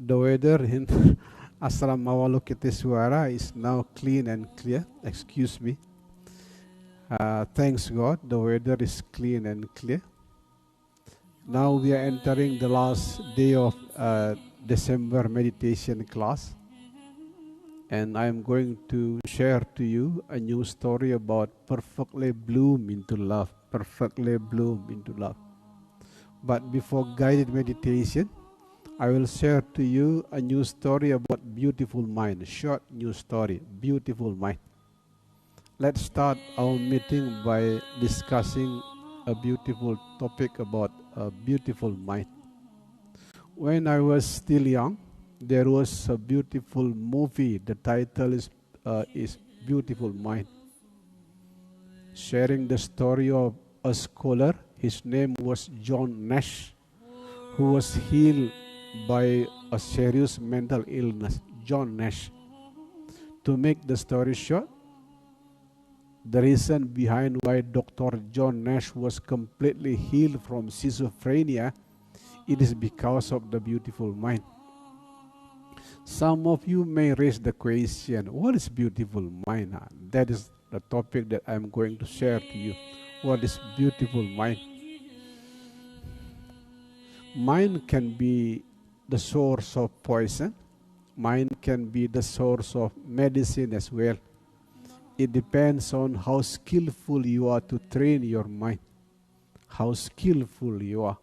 The weather in Asram Mawalukiteswara is now clean and clear. Excuse me. Thanks God, the weather is clean and clear. Now we are entering the last day of December meditation class. And I am going to share to you a new story about perfectly bloom into love. Perfectly bloom into love. But before guided meditation, I will share to you a new story about beautiful mind. Short new story, beautiful mind. Let's start our meeting by discussing a beautiful topic about a beautiful mind. When I was still young, there was a beautiful movie. The title is Beautiful Mind. Sharing the story of a scholar, his name was John Nash, who was healed by a serious mental illness. John Nash. To make the story short, the reason behind why Dr. John Nash was completely healed from schizophrenia, it is because of the beautiful mind. Some of you may raise the question, what is beautiful mind? That is the topic that I'm going to share to you. What is beautiful mind? Mind can be the source of poison. Mind can be the source of medicine as well. It depends on how skillful you are to train your mind. How skillful you are.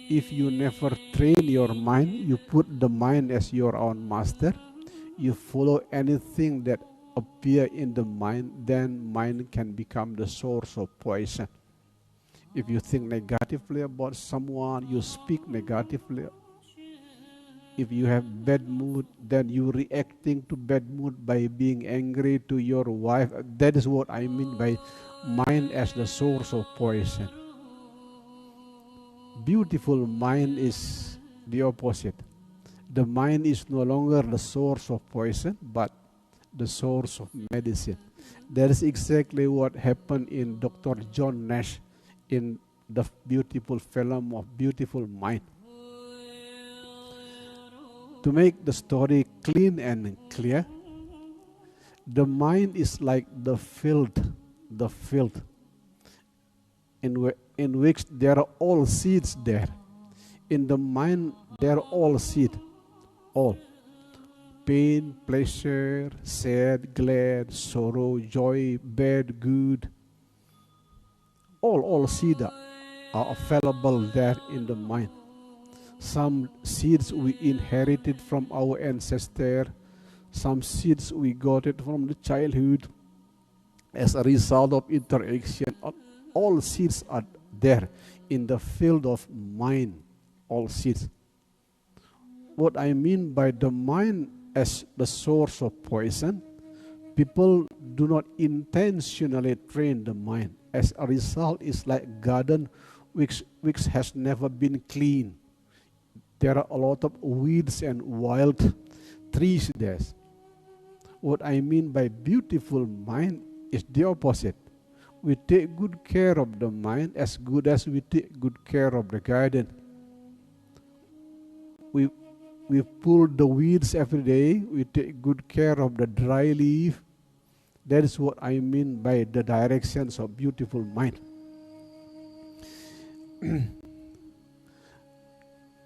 If you never train your mind, you put the mind as your own master, you follow anything that appear in the mind, then mind can become the source of poison. If you think negatively about someone, you speak negatively. If you have bad mood, then you reacting to bad mood by being angry to your wife. That is what I mean by mind as the source of poison. Beautiful mind is the opposite. The mind is no longer the source of poison, but the source of medicine. That is exactly what happened in Dr. John Nash in the beautiful film of Beautiful Mind. To make the story clean and clear, the mind is like the field in which there are all seeds there. In the mind, there are all seeds, all. Pain, pleasure, sad, glad, sorrow, joy, bad, good. All seeds are available there in the mind. Some seeds we inherited from our ancestor. Some seeds we got it from the childhood as a result of interaction. All seeds are there in the field of mind. All seeds. What I mean by the mind as the source of poison, people do not intentionally train the mind. As a result, it's like garden which has never been cleaned. There are a lot of weeds and wild trees there. What I mean by beautiful mind is the opposite. We take good care of the mind as good as we take good care of the garden. We pull the weeds every day. We take good care of the dry leaf. That is what I mean by the directions of beautiful mind.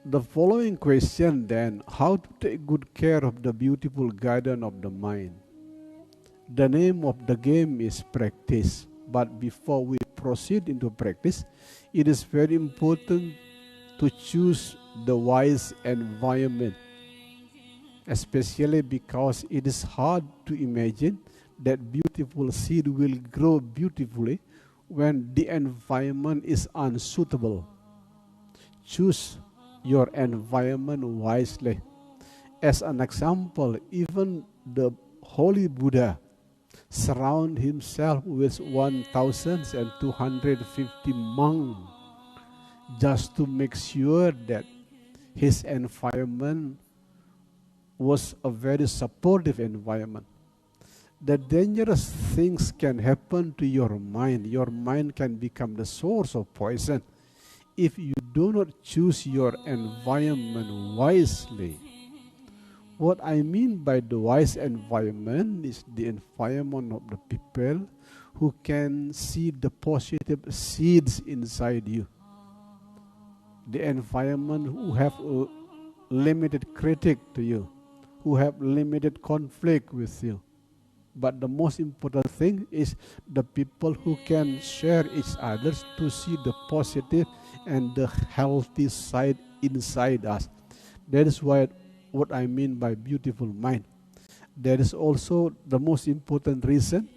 The following question then, how to take good care of the beautiful garden of the mind? The name of the game is practice. But before we proceed into practice, it is very important to choose the wise environment, especially because it is hard to imagine that beautiful seed will grow beautifully when the environment is unsuitable. Choose your environment wisely. As an example, even the Holy Buddha surround himself with 1,250 monks just to make sure that his environment was a very supportive environment. The dangerous things can happen to your mind. Your mind can become the source of poison if you do not choose your environment wisely. What I mean by the wise environment is the environment of the people who can see the positive seeds inside you. The environment who have a limited critic to you, who have limited conflict with you. But the most important thing is the people who can share each other to see the positive and the healthy side inside us. That is what I mean by beautiful mind. That is also the most important reason.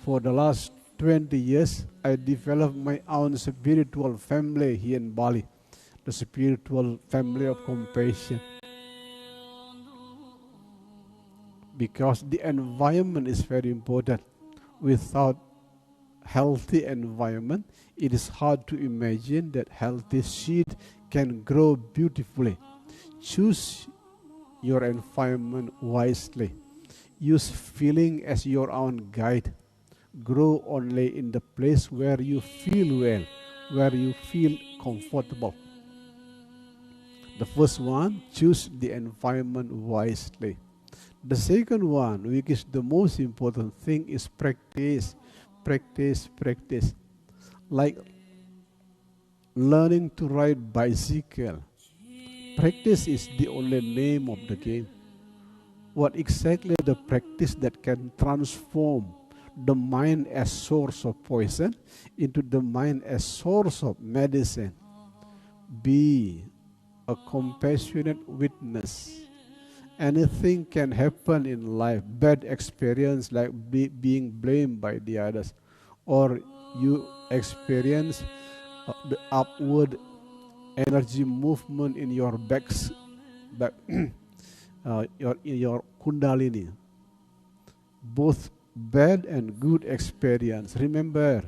For the last 20 years, I developed my own spiritual family here in Bali, the spiritual family of compassion. Because the environment is very important. Without healthy environment, it is hard to imagine that healthy seed can grow beautifully. Choose your environment wisely. Use feeling as your own guide. Grow only in the place where you feel well, where you feel comfortable. The first one, choose the environment wisely. The second one, which is the most important thing, is practice. Practice, practice. Like learning to ride bicycle. Practice is the only name of the game. What exactly the practice that can transform the mind as source of poison into the mind as source of medicine? Be a compassionate witness. Anything can happen in life. Bad experience like being blamed by the others, or you experience the upward energy movement in your backs, your kundalini. Both bad and good experience. Remember,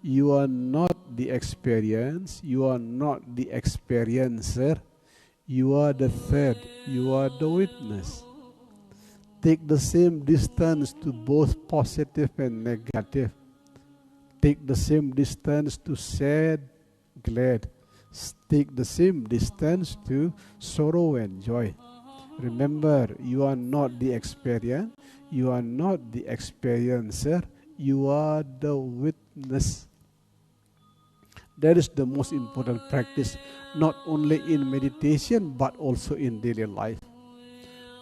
you are not the experience. You are not the experiencer. You are the third. You are the witness. Take the same distance to both positive and negative. Take the same distance to sad, glad. Take the same distance to sorrow and joy. Remember, you are not the experience. You are not the experiencer. You are the witness. That is the most important practice, not only in meditation, but also in daily life.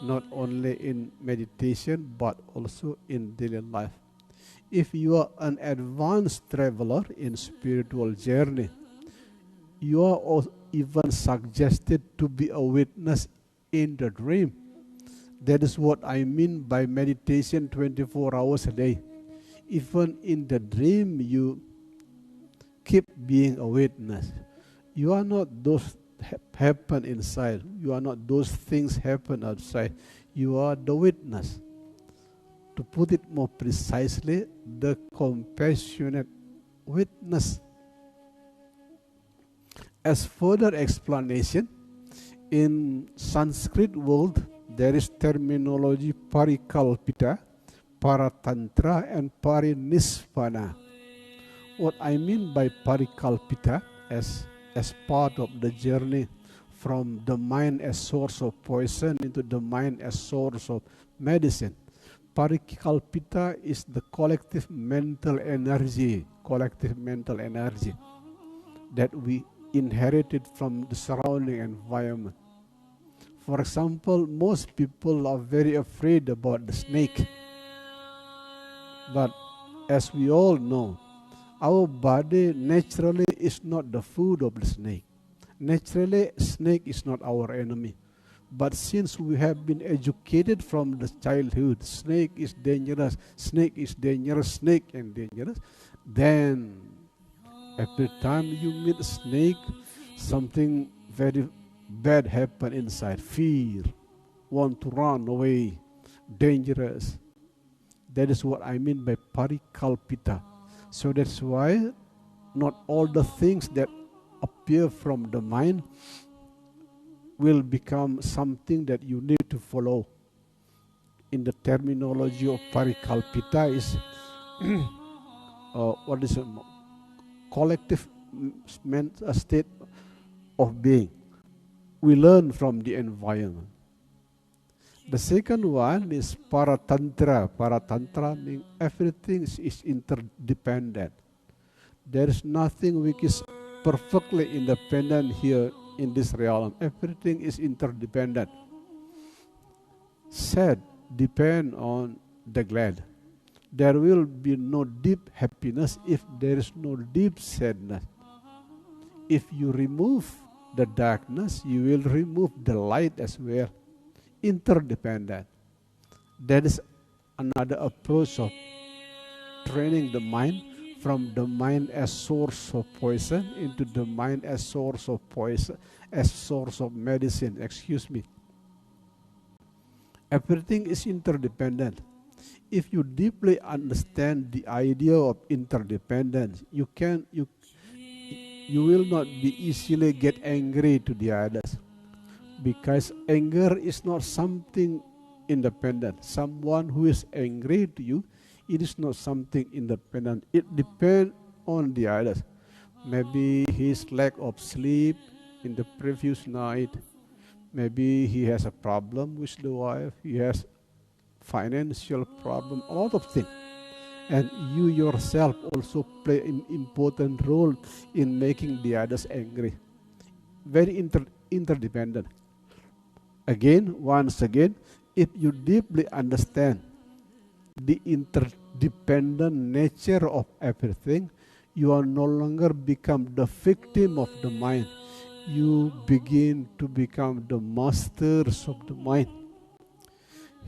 Not only in meditation, but also in daily life. If you are an advanced traveler in spiritual journey, you are even suggested to be a witness in the dream. That is what I mean by meditation 24 hours a day. Even in the dream, you keep being a witness. You are not those happen inside. You are not those things happen outside. You are the witness. To put it more precisely, the compassionate witness. As further explanation, in Sanskrit world, there is terminology parikalpita, paratantra, and parinispana. What I mean by parikalpita as part of the journey from the mind as source of poison into the mind as source of medicine. Parikalpita is the collective mental energy that we inherited from the surrounding environment. For example, most people are very afraid about the snake. But as we all know, our body naturally is not the food of the snake. Naturally, snake is not our enemy. But since we have been educated from the childhood, snake is dangerous, snake is dangerous, snake and dangerous, then every time you meet a snake, something very bad happen inside. Fear, want to run away, dangerous. That is what I mean by parikalpita. So that's why not all the things that appear from the mind will become something that you need to follow. In the terminology of parikalpita is what is it? Collective state of being. We learn from the environment. The second one is Paratantra. Paratantra means everything is interdependent. There is nothing which is perfectly independent here in this realm. Everything is interdependent. Sad depend on the glad. There will be no deep happiness if there is no deep sadness. If you remove the darkness, you will remove the light as well. Interdependent. That is another approach of training the mind from the mind as source of poison into the mind as source of poison, as source of medicine. Excuse me. Everything is interdependent. If you deeply understand the idea of interdependence, you will not be easily get angry to the others, because anger is not something independent. Someone who is angry to you, it is not something independent. It depends on the others. Maybe his lack of sleep in the previous night. Maybe he has a problem with the wife. He has financial problem, a lot of things. And you yourself also play an important role in making the others angry. Very interdependent. Once again, if you deeply understand the interdependent nature of everything, you are no longer become the victim of the mind. You begin to become the masters of the mind.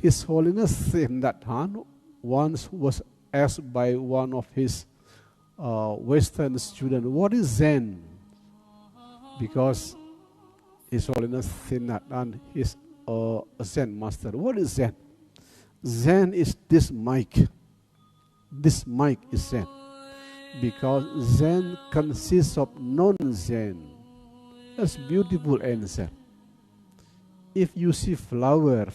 His Holiness Thich once was asked by one of his Western students, what is Zen? Because His Holiness Thich is a Zen master. What is Zen? Zen is this mic. This mic is Zen. Because Zen consists of non-Zen. That's beautiful answer. If you see flower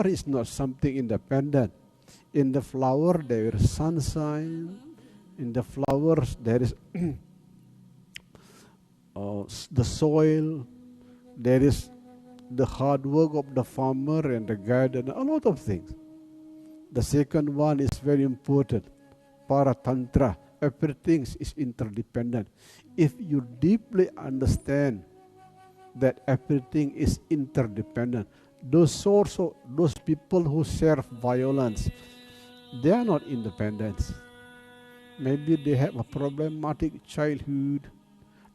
is not something independent. In the flower there is sunshine. In the flowers there is the soil. There is the hard work of the farmer and the gardener. A lot of things. The second one is very important. Paratantra. Everything is interdependent. If you deeply understand that everything is interdependent, those people who serve violence, they are not independent. Maybe they have a problematic childhood.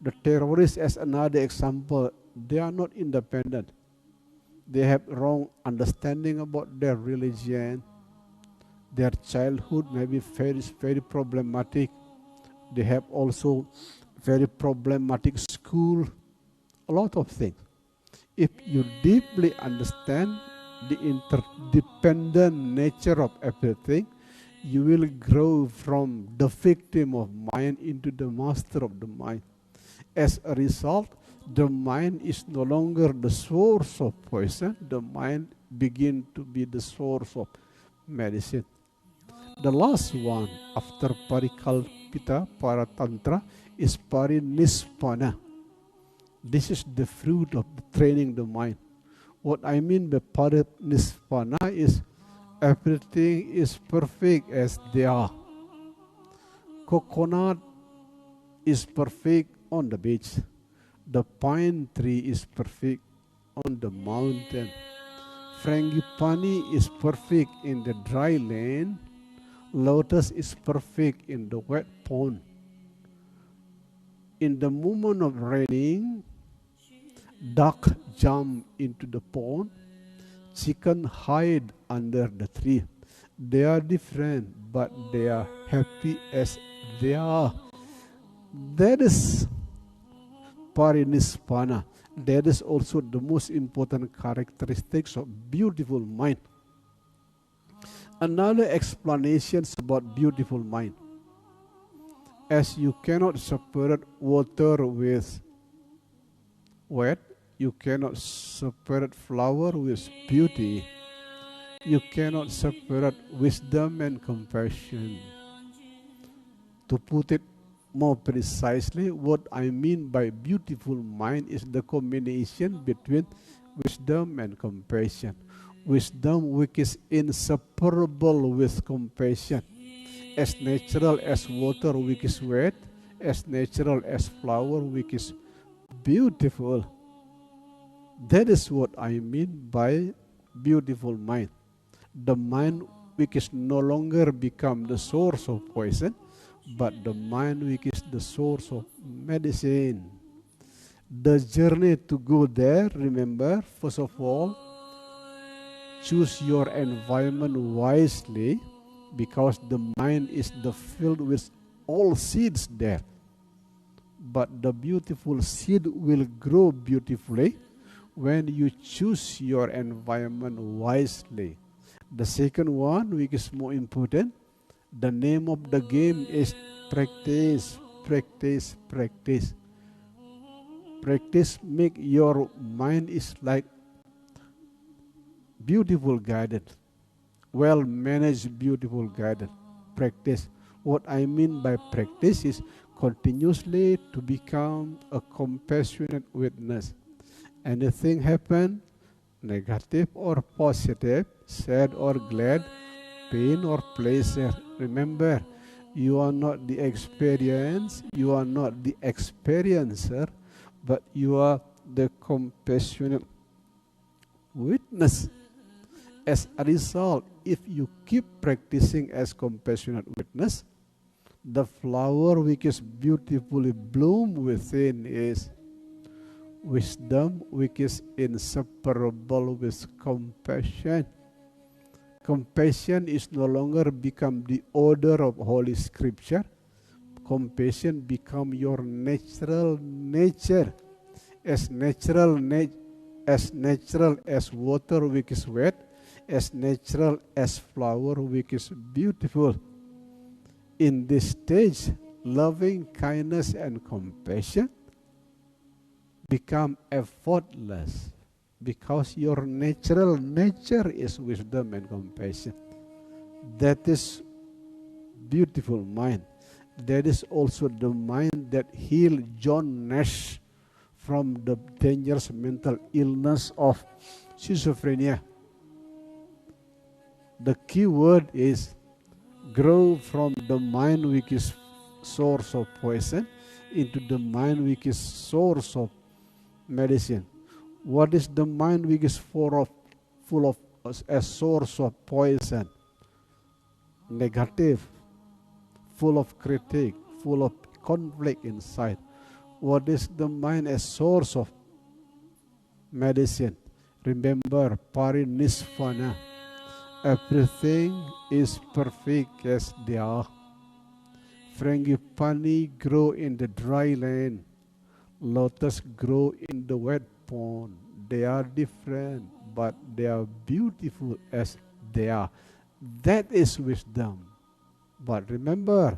The terrorists, as another example, they are not independent. They have wrong understanding about their religion. Their childhood may be very problematic. They have also very problematic school. A lot of things. If you deeply understand the interdependent nature of everything, you will grow from the victim of mind into the master of the mind. As a result, the mind is no longer the source of poison. The mind begins to be the source of medicine. The last one after Parikalpita, Paratantra, is Parinispana. This is the fruit of training the mind. What I mean by Parinispana is everything is perfect as they are. Coconut is perfect on the beach. The pine tree is perfect on the mountain. Frangipani is perfect in the dry land. Lotus is perfect in the wet pond. In the moment of raining, duck jump into the pond, chicken hide under the tree. They are different, but they are happy as they are. That is Parinispana. That is also the most important characteristics of beautiful mind. Another explanation about beautiful mind. As you cannot separate water with wet, you cannot separate flower with beauty. You cannot separate wisdom and compassion. To put it more precisely, what I mean by beautiful mind is the combination between wisdom and compassion. Wisdom which is inseparable with compassion, as natural as water which is wet, as natural as flower which is beautiful. That is what I mean by beautiful mind. The mind which is no longer become the source of poison, but the mind which is the source of medicine. The journey to go there, remember, first of all, choose your environment wisely, because the mind is the field with all seeds there. But the beautiful seed will grow beautifully when you choose your environment wisely. The second one, which is more important, the name of the game is practice, practice, practice. Practice make your mind is like beautiful garden, well managed beautiful garden. Practice. What I mean by practice is continuously to become a compassionate witness. Anything happen, negative or positive, sad or glad, pain or pleasure, remember, you are not the experience, you are not the experiencer, but you are the compassionate witness. As a result, if you keep practicing as compassionate witness, the flower which is beautifully bloom within is wisdom, which is inseparable with compassion. Compassion is no longer become the order of Holy Scripture. Compassion become your natural nature, as natural as water which is wet, as natural as flower which is beautiful. In this stage, loving kindness and compassion become effortless, because your natural nature is wisdom and compassion. That is beautiful mind. That is also the mind that healed John Nash from the dangerous mental illness of schizophrenia. The key word is grow from the mind which is source of poison into the mind which is source of medicine. What is the mind which is full of a source of poison? Negative, full of critique, full of conflict inside. What is the mind as source of medicine? Remember, Parinishvana. Everything is perfect as they are. Frangipani grow in the dry land. Lotus grow in the wet pond. They are different, but they are beautiful as they are. That is wisdom. But remember,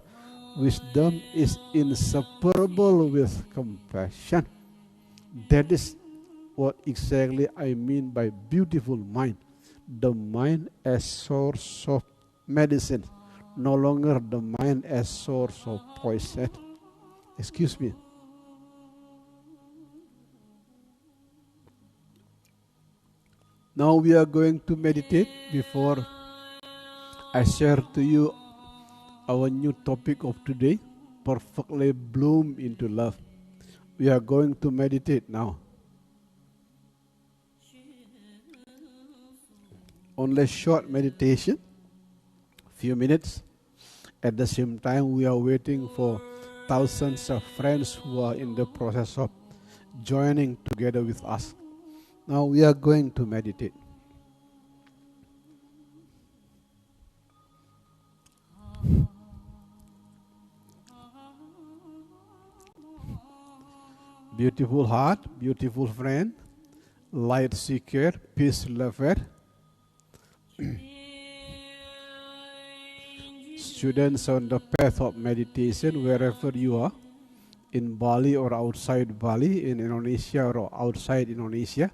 wisdom is inseparable with compassion. That is what exactly I mean by beautiful mind. The mind as source of medicine, no longer the mind as source of poison. Excuse me. Now we are going to meditate. Before I share to you our new topic of today, perfectly bloom into love. We are going to meditate now. Only short meditation, few minutes. At the same time, we are waiting for thousands of friends who are in the process of joining together with us. Now we are going to meditate. Beautiful heart, beautiful friend, light seeker, peace lover, students on the path of meditation, wherever you are, in Bali or outside Bali, in Indonesia or outside Indonesia.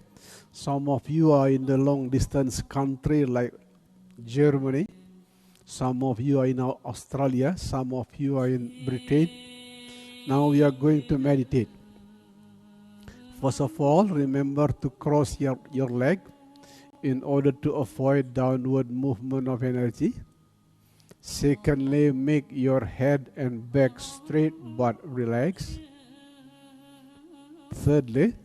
Some of you are in the long distance country like Germany. Some of you are in Australia. Some of you are in Britain. Now we are going to meditate. First of all, remember to cross your leg. in order to avoid downward movement of energy. Secondly, make your head and back straight but relaxed. Thirdly,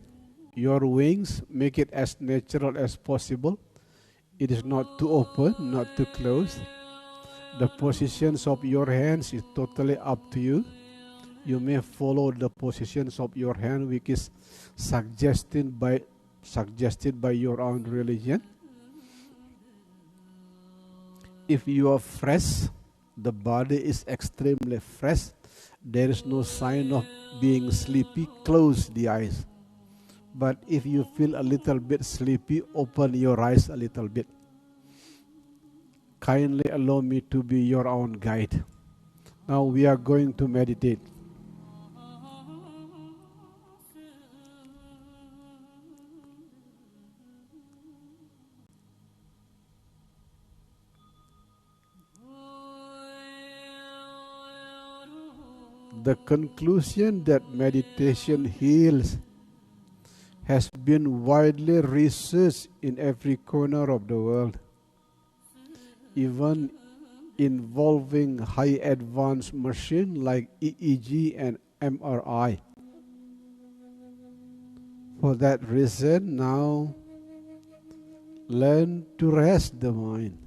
your wings, make it as natural as possible. It is not too open, not too close. The positions of your hands is totally up to you. You may follow the positions of your hand, which is suggested by your own religion. If you are fresh, the body is extremely fresh. There is no sign of being sleepy. Close the eyes. But if you feel a little bit sleepy, open your eyes a little bit. Kindly allow me to be your own guide. Now we are going to meditate. The conclusion that meditation heals has been widely researched in every corner of the world, even involving high advanced machines like EEG and MRI. For that reason, now learn to rest the mind.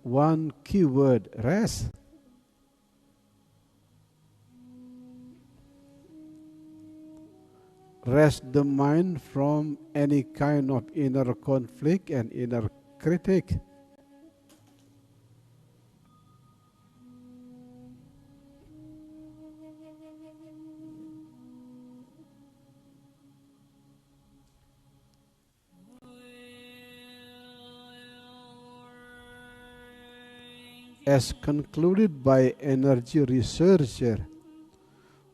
One key word, rest. Rest the mind from any kind of inner conflict and inner critic. As concluded by energy researcher,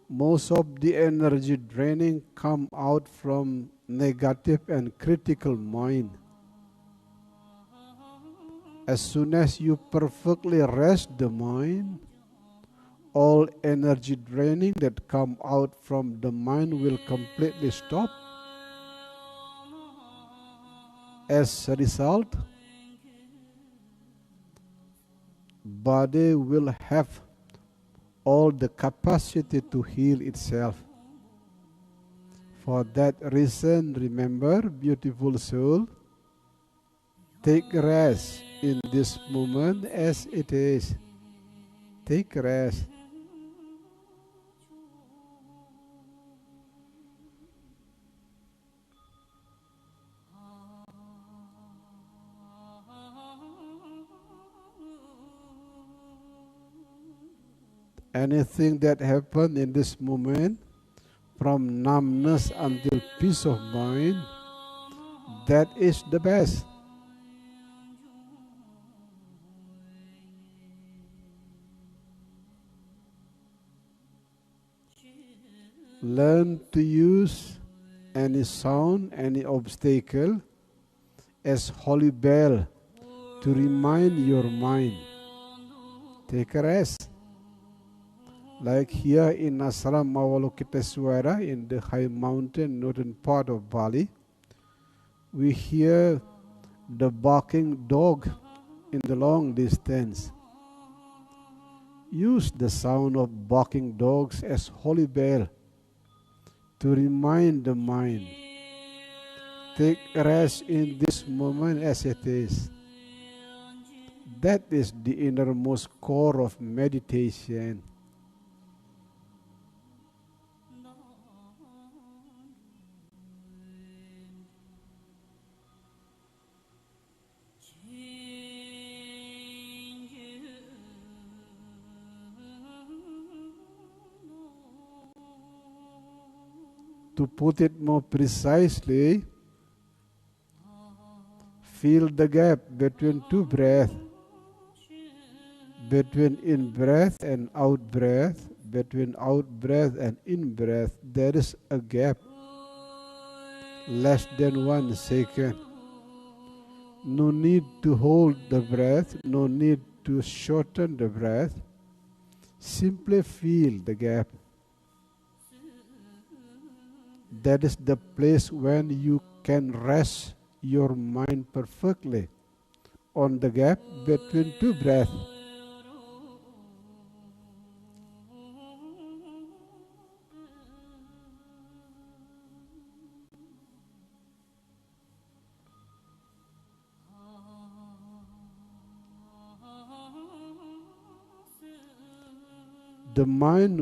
most of the energy draining come out from negative and critical mind. As soon as you perfectly rest the mind, all energy draining that come out from the mind will completely stop. As a result, body will have all the capacity to heal itself. For that reason, remember, beautiful soul, take rest in this moment as it is. Take rest. Anything that happened in this moment, from numbness until peace of mind, that is the best. Learn to use any sound, any obstacle as holy bell to remind your mind. Take a rest. Like here in Ashram Avalokiteswara in the high mountain northern part of Bali, we hear the barking dog in the long distance. Use the sound of barking dogs as holy bell to remind the mind. Take rest in this moment as it is. That is the innermost core of meditation. To put it more precisely, feel the gap between two breaths, between in-breath and out-breath, between out-breath and in-breath. There is a gap, less than 1 second. No need to hold the breath, no need to shorten the breath. Simply feel the gap. That is the place when you can rest your mind perfectly on the gap between two breaths. The mind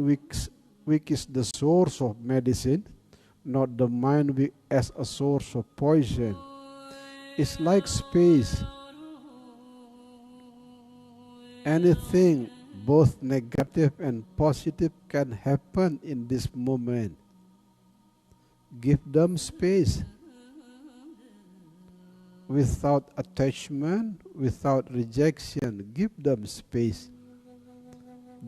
which is the source of medicine, not the mind as a source of poison. It's like space. Anything, both negative and positive, can happen in this moment. Give them space. Without attachment, without rejection, give them space.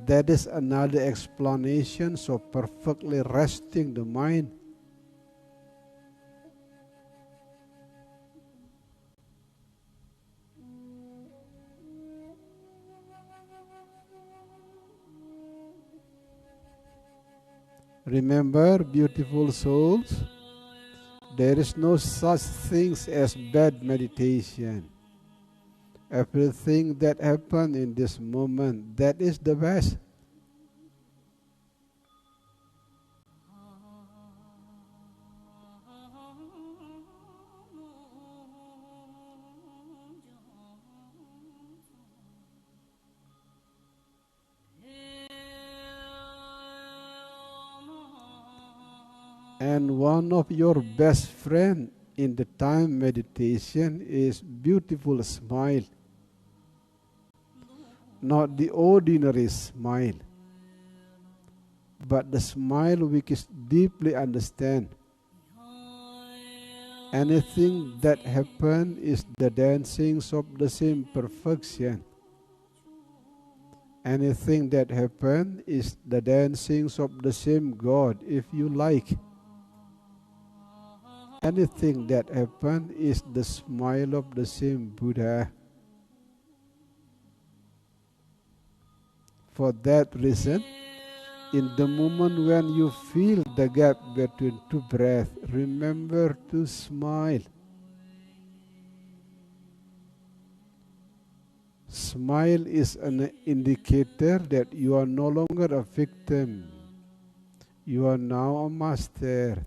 That is another explanation of perfectly resting the mind. Remember, beautiful souls, there is no such thing as bad meditation. Everything that happened in this moment, that is the best. And one of your best friends in the time meditation is beautiful smile. Not the ordinary smile, but the smile which is deeply understand. Anything that happens is the dancings of the same perfection. Anything that happens is the dancings of the same God, if you like. Anything that happens is the smile of the same Buddha. For that reason, in the moment when you feel the gap between two breaths, remember to smile. Smile is an indicator that you are no longer a victim. You are now a master.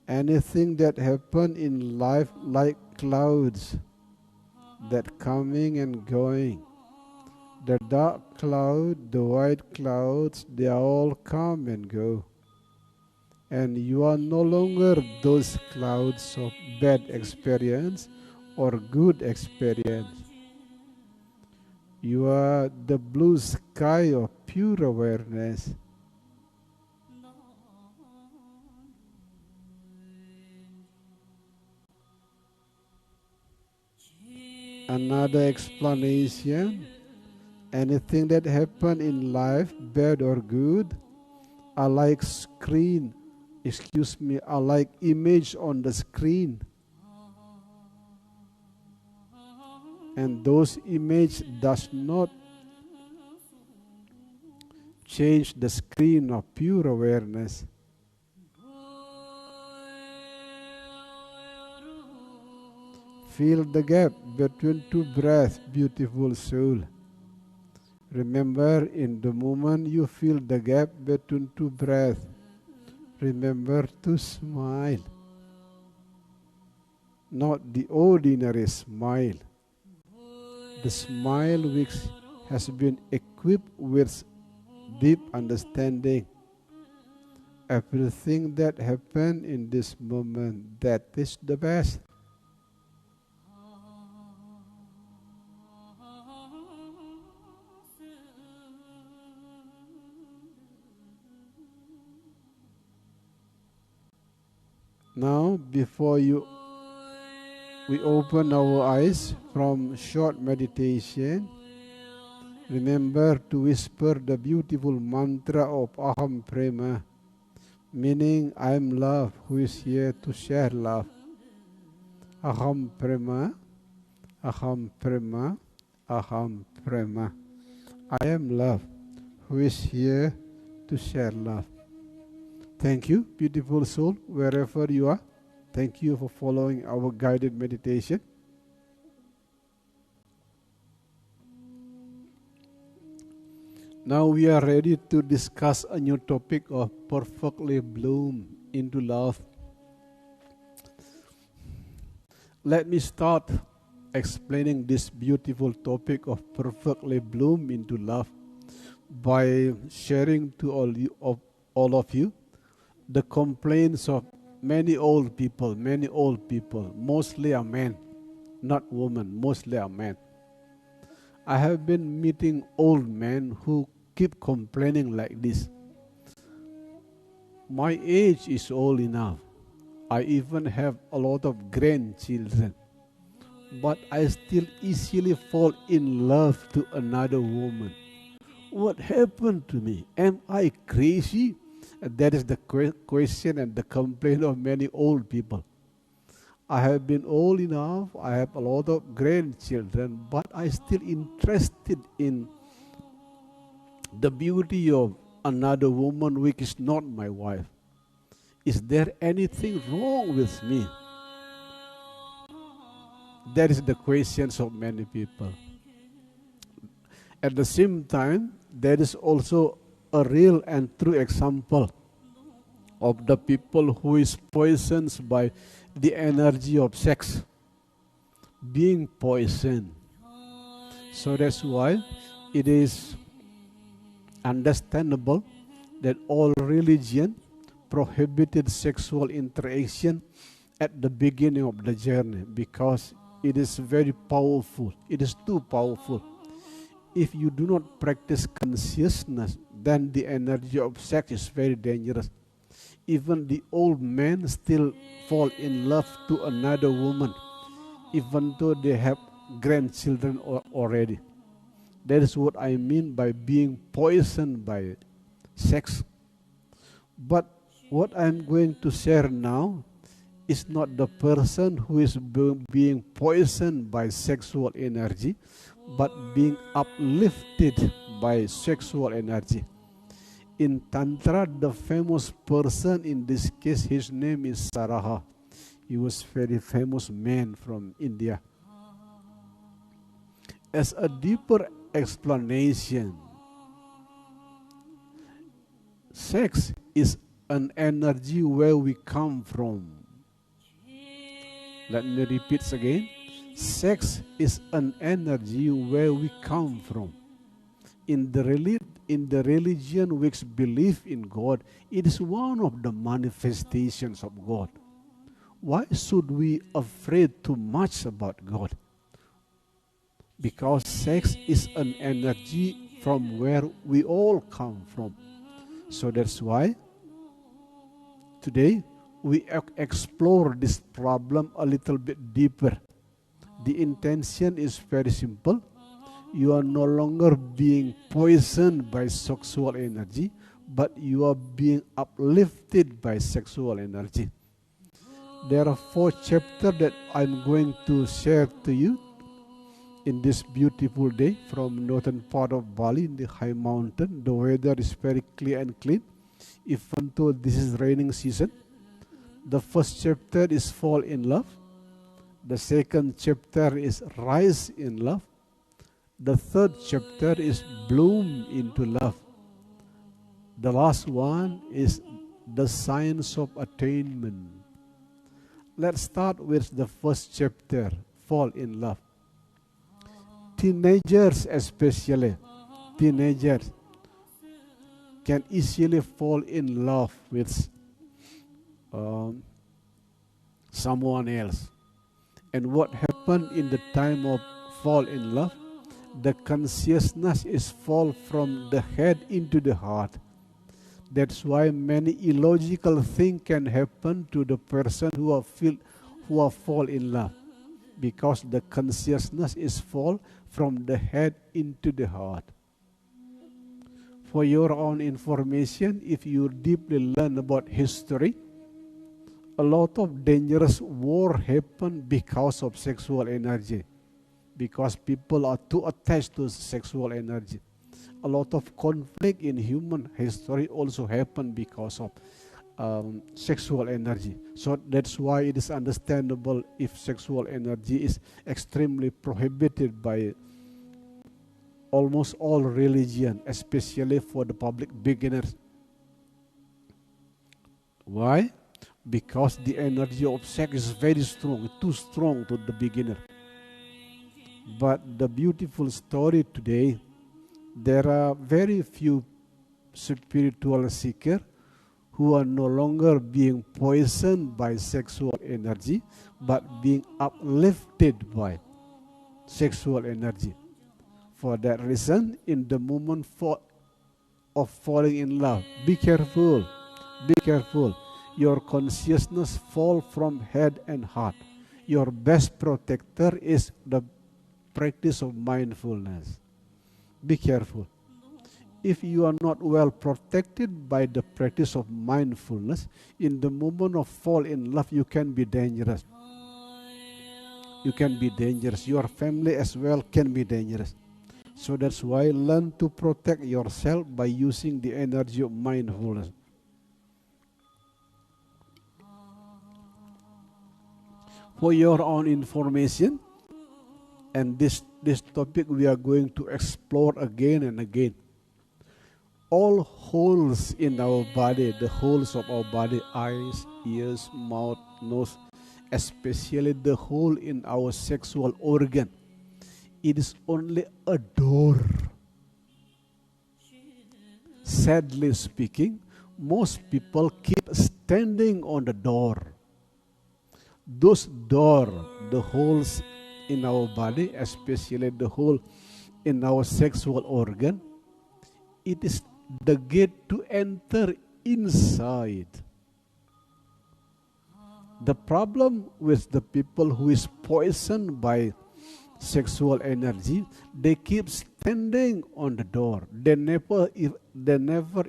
Anything that happens in life like clouds that coming and going. The dark cloud, the white clouds, they all come and go. And you are no longer those clouds of bad experience or good experience. You are the blue sky of pure awareness. Another explanation, anything that happens in life, bad or good, are like are like image on the screen. And those images does not change the screen of pure awareness. Feel the gap between two breaths, beautiful soul. Remember, in the moment you feel the gap between two breaths, remember to smile. Not the ordinary smile. The smile which has been equipped with deep understanding. Everything that happened in this moment, that is the best. Now, before we open our eyes from short meditation, remember to whisper the beautiful mantra of Aham Prema, meaning I am love who is here to share love. Aham Prema, Aham Prema, Aham Prema. I am love, who is here to share love. Thank you, beautiful soul, wherever you are. Thank you for following our guided meditation. Now we are ready to discuss a new topic of perfectly bloom into love. Let me start explaining this beautiful topic of perfectly bloom into love by sharing to all of you the complaints of many old people, mostly a men, not women, mostly a men. I have been meeting old men who keep complaining like this. My age is old enough. I even have a lot of grandchildren. But I still easily fall in love to another woman. What happened to me? Am I crazy? That is the question and the complaint of many old people. I have been old enough, I have a lot of grandchildren, but I still interested in the beauty of another woman which is not my wife. Is there anything wrong with me? That is the questions of many people. At the same time, there is also a real and true example of the people who is poisoned by the energy of sex, being poisoned. So that's why it is understandable that all religion prohibited sexual interaction at the beginning of the journey, because it is very powerful. It is too powerful. If you do not practice consciousness, then the energy of sex is very dangerous. Even the old men still fall in love to another woman, even though they have grandchildren already. That is what I mean by being poisoned by sex. But what I'm going to share now is not the person who is being poisoned by sexual energy, but being uplifted by sexual energy. In Tantra, the famous person in this case, his name is Saraha. He was a very famous man from India. As a deeper explanation, sex is an energy where we come from. Let me repeat again. Sex is an energy where we come from. In the religion which believe in God, it is one of the manifestations of God. Why should we afraid too much about God? Because sex is an energy from where we all come from. So that's why today we explore this problem a little bit deeper. The intention is very simple. You are no longer being poisoned by sexual energy, but you are being uplifted by sexual energy. There are 4 chapters that I'm going to share to you in this beautiful day from northern part of Bali in the high mountain. The weather is very clear and clean, even though this is raining season. The first chapter is Fall in Love. The second chapter is Rise in Love. The third chapter is Bloom into Love. The last one is The Science of Attainment. Let's start with the first chapter, Fall in Love. Teenagers especially, teenagers can easily fall in love with someone else. And what happened in the time of fall in love? The consciousness is fall from the head into the heart. That's why many illogical things can happen to the person who are fall in love, because the consciousness is fall from the head into the heart. For your own information, if you deeply learn about history, a lot of dangerous war happened because of sexual energy. because people are too attached to sexual energy. A lot of conflict in human history also happened because of sexual energy. So that's why it is understandable if sexual energy is extremely prohibited by almost all religion, especially for the public beginners. Why? Because the energy of sex is very strong, too strong to the beginner. But the beautiful story today, there are very few spiritual seekers who are no longer being poisoned by sexual energy, but being uplifted by sexual energy. For that reason, in the moment of falling in love, be careful, be careful. Your consciousness fall from head and heart. Your best protector is the practice of mindfulness. Be careful. If you are not well protected by the practice of mindfulness, in the moment of fall in love, you can be dangerous. You can be dangerous. Your family as well can be dangerous. So that's why learn to protect yourself by using the energy of mindfulness. For your own information, and this topic we are going to explore again and again. All holes in our body, the holes of our body, eyes, ears, mouth, nose, especially the hole in our sexual organ, it is only a door. Sadly speaking, most people keep standing on the door. Those doors, the holes in our body, especially the hole in our sexual organ, it is the gate to enter inside. The problem with the people who is poisoned by sexual energy, they keep standing on the door. They never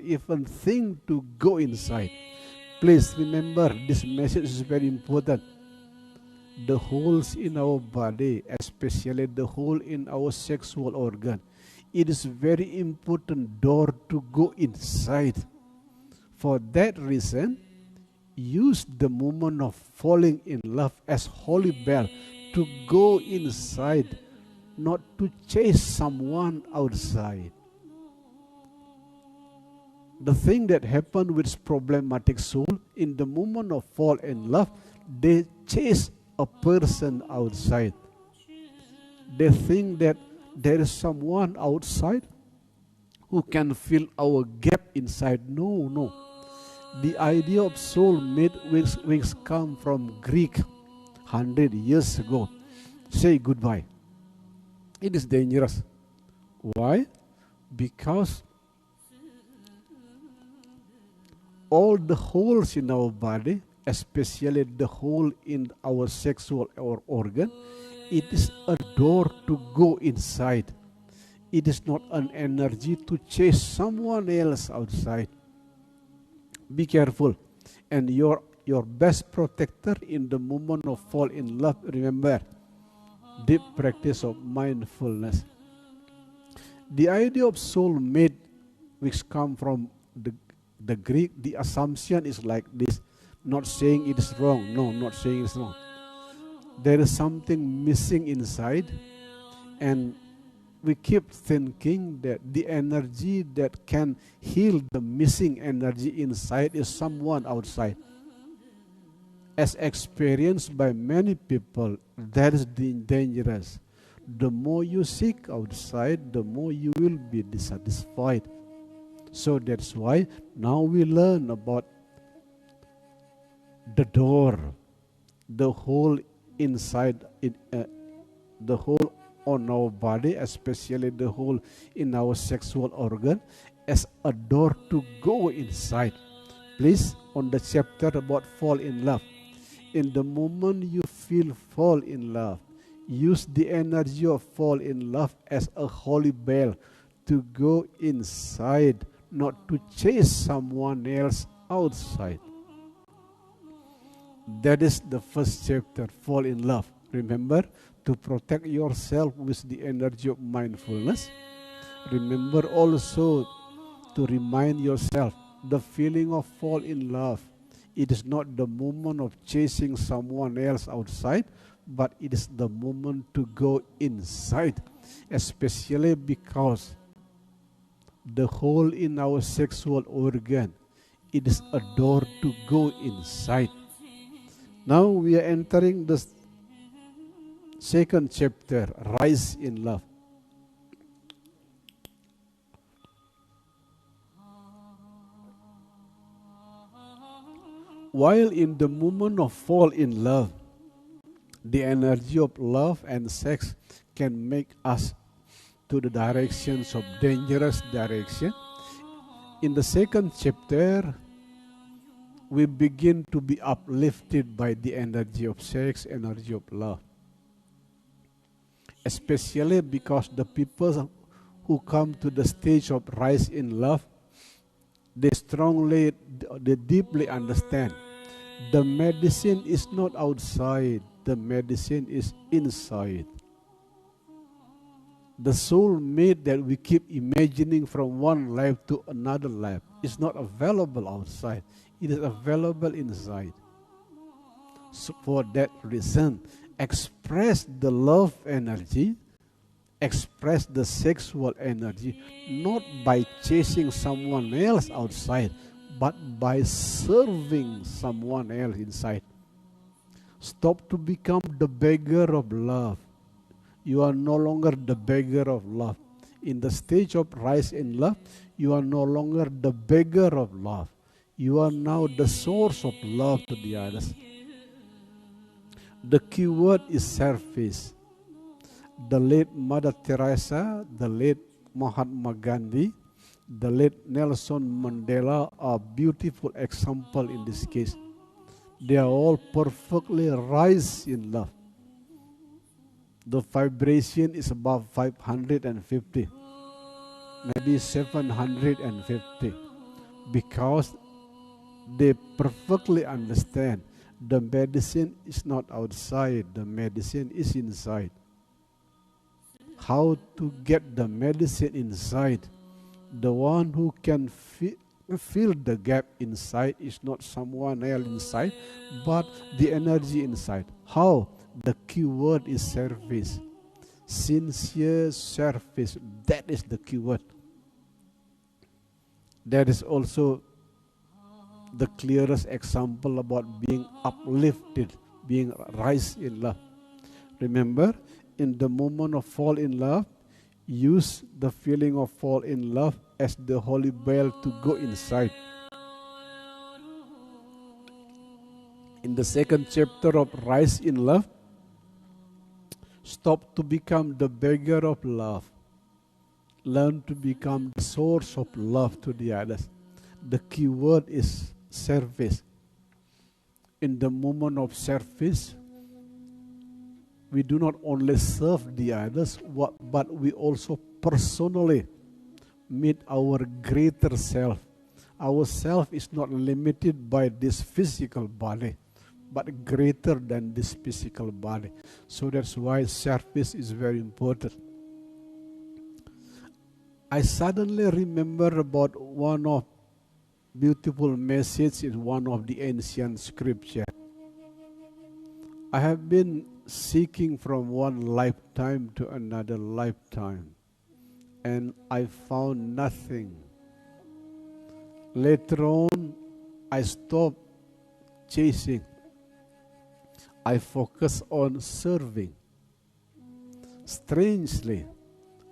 even think to go inside. Please remember, this message is very important. The holes in our body, especially the hole in our sexual organ, it is very important door to go inside. For that reason, use the moment of falling in love as holy bell to go inside, not to chase someone outside. The thing that happened with problematic soul, in the moment of fall in love, they chase a person outside. They think that there is someone outside who can fill our gap inside. No, no. The idea of soulmate which come from Greek 100 years ago. Say goodbye. It is dangerous. Why? Because all the holes in our body, especially the hole in our sexual organ, it is a door to go inside. It is not an energy to chase someone else outside. Be careful. And your best protector in the moment of fall in love, remember, deep practice of mindfulness. The idea of soulmate, which come from the Greek, the assumption is like this. Not saying it is wrong. No, not saying it's wrong. There is something missing inside, and we keep thinking that the energy that can heal the missing energy inside is someone outside. As experienced by many people, that is dangerous. The more you seek outside, the more you will be dissatisfied. So that's why now we learn about the door, the hole inside it, the hole on our body, especially the hole in our sexual organ, as a door to go inside. Please, on the chapter about fall in love, in the moment you feel fall in love, use the energy of fall in love as a holy bell to go inside, not to chase someone else outside. That is the first chapter, fall in love. Remember, to protect yourself with the energy of mindfulness. Remember also to remind yourself the feeling of fall in love. It is not the moment of chasing someone else outside, but it is the moment to go inside, especially because the hole in our sexual organ, it is a door to go inside. Now we are entering the second chapter, Rise in Love. While in the moment of fall in love, the energy of love and sex can make us to the directions of dangerous direction. In the second chapter, we begin to be uplifted by the energy of sex, energy of love. Especially because the people who come to the stage of rise in love, they deeply understand the medicine is not outside, the medicine is inside. The soulmate that we keep imagining from one life to another life is not available outside. It is available inside. So for that reason, express the love energy, express the sexual energy, not by chasing someone else outside, but by serving someone else inside. Stop to become the beggar of love. You are no longer the beggar of love. In the stage of rise in love, you are no longer the beggar of love. You are now the source of love to the others. The key word is service. The late Mother Teresa, the late Mahatma Gandhi, the late Nelson Mandela are beautiful example in this case. They are all perfectly rise in love. The vibration is above 550, maybe 750, because they perfectly understand the medicine is not outside, the medicine is inside. How to get the medicine inside? The one who can fill the gap inside is not someone else inside, but the energy inside. How? The key word is service. Sincere service. That is the key word. That is also the clearest example about being uplifted, being rise in love. Remember, in the moment of fall in love, use the feeling of fall in love as the holy bell to go inside. In the second chapter of Rise in Love, stop to become the beggar of love. Learn to become the source of love to the others. The key word is service. In the moment of service, we do not only serve the others, but we also personally meet our greater self. Our self is not limited by this physical body, but greater than this physical body. So that's why service is very important. I suddenly remember about one of beautiful message in one of the ancient scripture. I have been seeking from one lifetime to another lifetime, and I found nothing. Later on, I stopped chasing. I focused on serving. Strangely,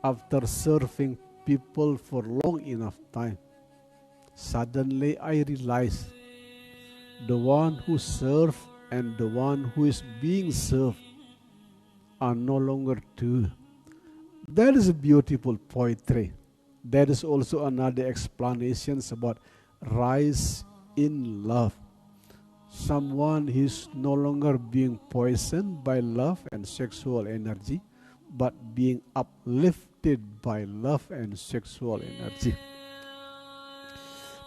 after serving people for long enough time, suddenly I realized the one who serves and the one who is being served are no longer two. That is a beautiful poetry. That is also another explanation about rise in love. Someone is no longer being poisoned by love and sexual energy, but being uplifted by love and sexual energy.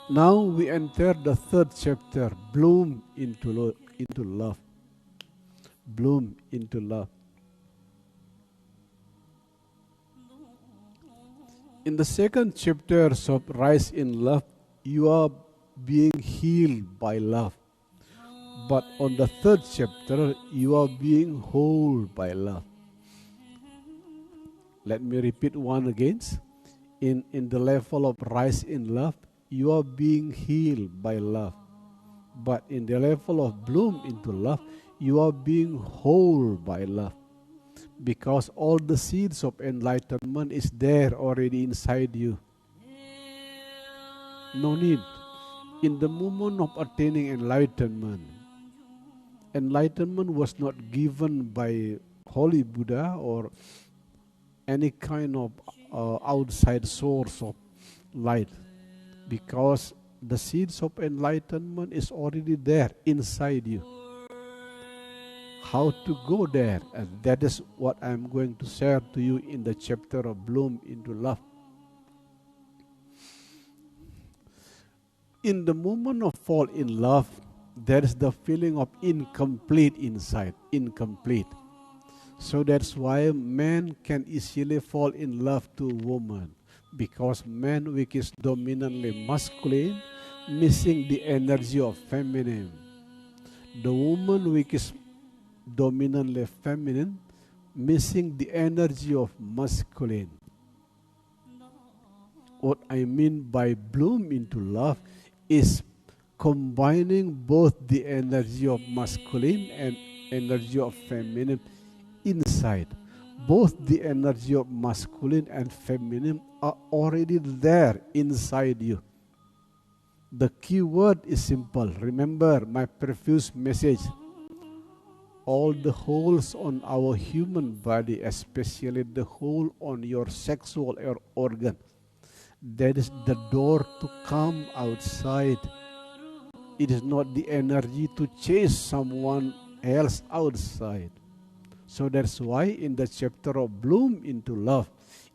Now we enter the third chapter, bloom into love. Bloom into love. In the second chapters of Rise in Love, you are being healed by love. But on the third chapter, you are being whole by love. Let me repeat one again. In the level of Rise in Love, you are being healed by love. But in the level of Bloom into Love, you are being whole by love. Because all the seeds of enlightenment is there already inside you. No need. In the moment of attaining enlightenment, enlightenment was not given by Holy Buddha or any kind of outside source of light, because the seeds of enlightenment is already there inside you. How to go there, and that is what I'm going to share to you in the chapter of Bloom into Love. In the moment of fall in love, there is the feeling of incomplete inside, incomplete. So that's why man can easily fall in love to woman, because man, which is dominantly masculine, missing the energy of feminine. The woman, which is dominantly feminine, missing the energy of masculine. What I mean by bloom into love is combining both the energy of masculine and energy of feminine inside. Both the energy of masculine and feminine are already there inside you. The key word is simple. Remember my previous message. All the holes on our human body, especially the hole on your sexual organ, that is the door to come outside. It is not the energy to chase someone else outside. So that's why in the chapter of Bloom into Love,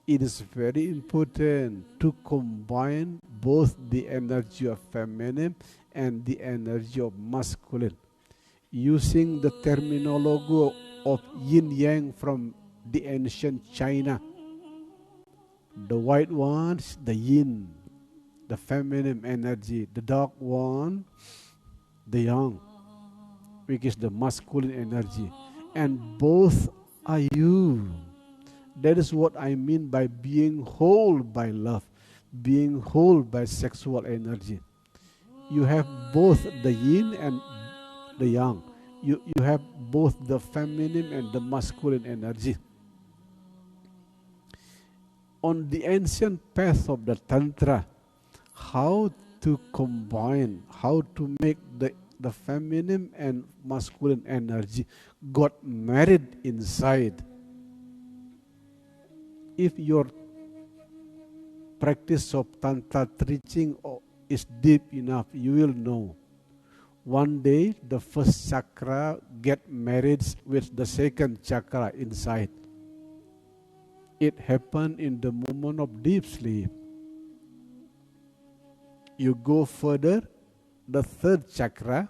it is very important to combine both the energy of feminine and the energy of masculine. Using the terminology of yin-yang from the ancient China. The white ones, the yin, the feminine energy. The dark one, the yang, which is the masculine energy. And both are you. That is what I mean by being whole by love, being whole by sexual energy. You have both the yin and the yang. You have both the feminine and the masculine energy. On the ancient path of the Tantra, how to combine, how to make the feminine and masculine energy got married inside. If your practice of Tantra teaching is deep enough, you will know. One day, the first chakra get married with the second chakra inside. It happened in the moment of deep sleep. You go further, the third chakra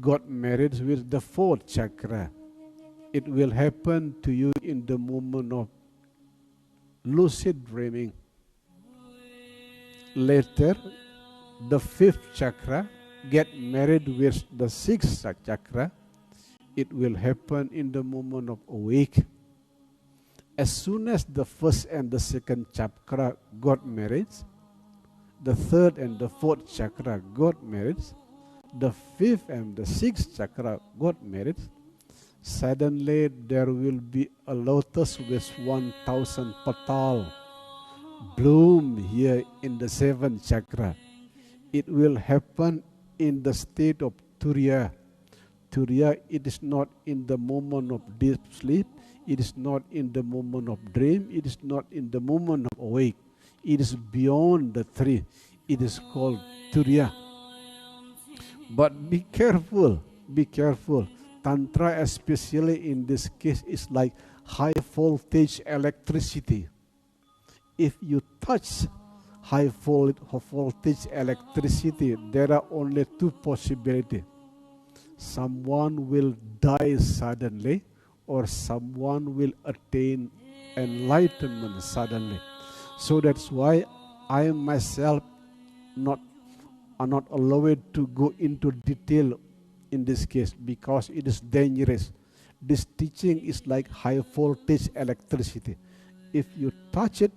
got married with the fourth chakra. It will happen to you in the moment of lucid dreaming. Later, the fifth chakra get married with the sixth chakra. It will happen in the moment of awake. As soon as the first and the second chakra got married, the third and the fourth chakra got married, the fifth and the sixth chakra got married, suddenly there will be a lotus with 1,000 petal bloom here in the seventh chakra. It will happen in the state of Turiya. Turiya, it is not in the moment of deep sleep, it is not in the moment of dream, it is not in the moment of awake. It is beyond the three. It is called Turiya. But be careful, be careful. Tantra, especially in this case, is like high voltage electricity. If you touch high voltage electricity, there are only two possibilities. Someone will die suddenly, or someone will attain enlightenment suddenly. So that's why I myself are not allowed to go into detail in this case because it is dangerous. This teaching is like high voltage electricity. If you touch it,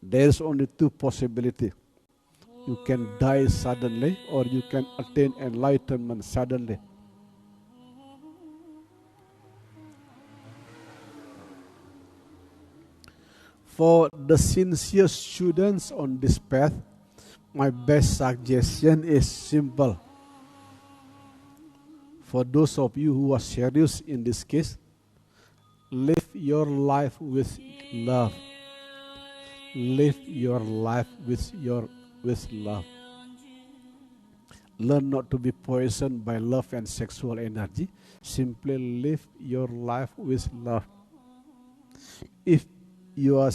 there's only two possibilities. You can die suddenly or you can attain enlightenment suddenly. For the sincere students on this path, my best suggestion is simple. For those of you who are serious in this case, live your life with love. Live your life with love. Learn not to be poisoned by love and sexual energy. Simply live your life with love. If you are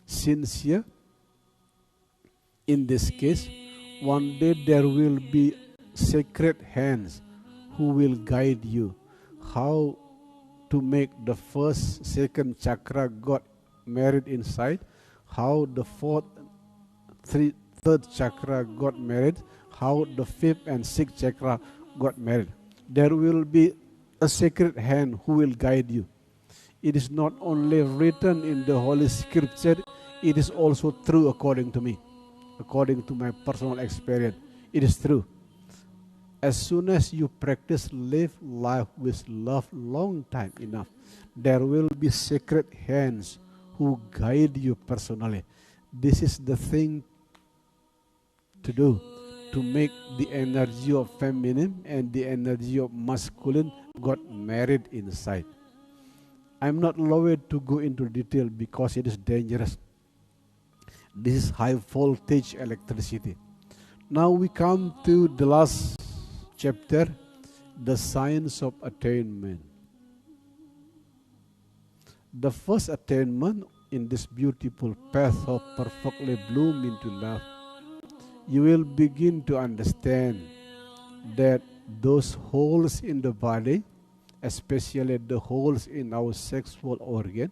sincere in this case, one day there will be sacred hands who will guide you how to make the first, second chakra got married inside, how the fourth, third chakra got married, how the fifth and sixth chakra got married. There will be a sacred hand who will guide you. It is not only written in the Holy Scripture, it is also true according to me, according to my personal experience. It is true. As soon as you practice live life with love long time enough, there will be sacred hands who guide you personally. This is the thing to do, to make the energy of feminine and the energy of masculine got married inside. I'm not allowed to go into detail because it is dangerous. This is high voltage electricity. Now we come to the last chapter, the science of attainment. The first attainment in this beautiful path of perfectly bloom into love, you will begin to understand that those holes in the body, especially the holes in our sexual organ,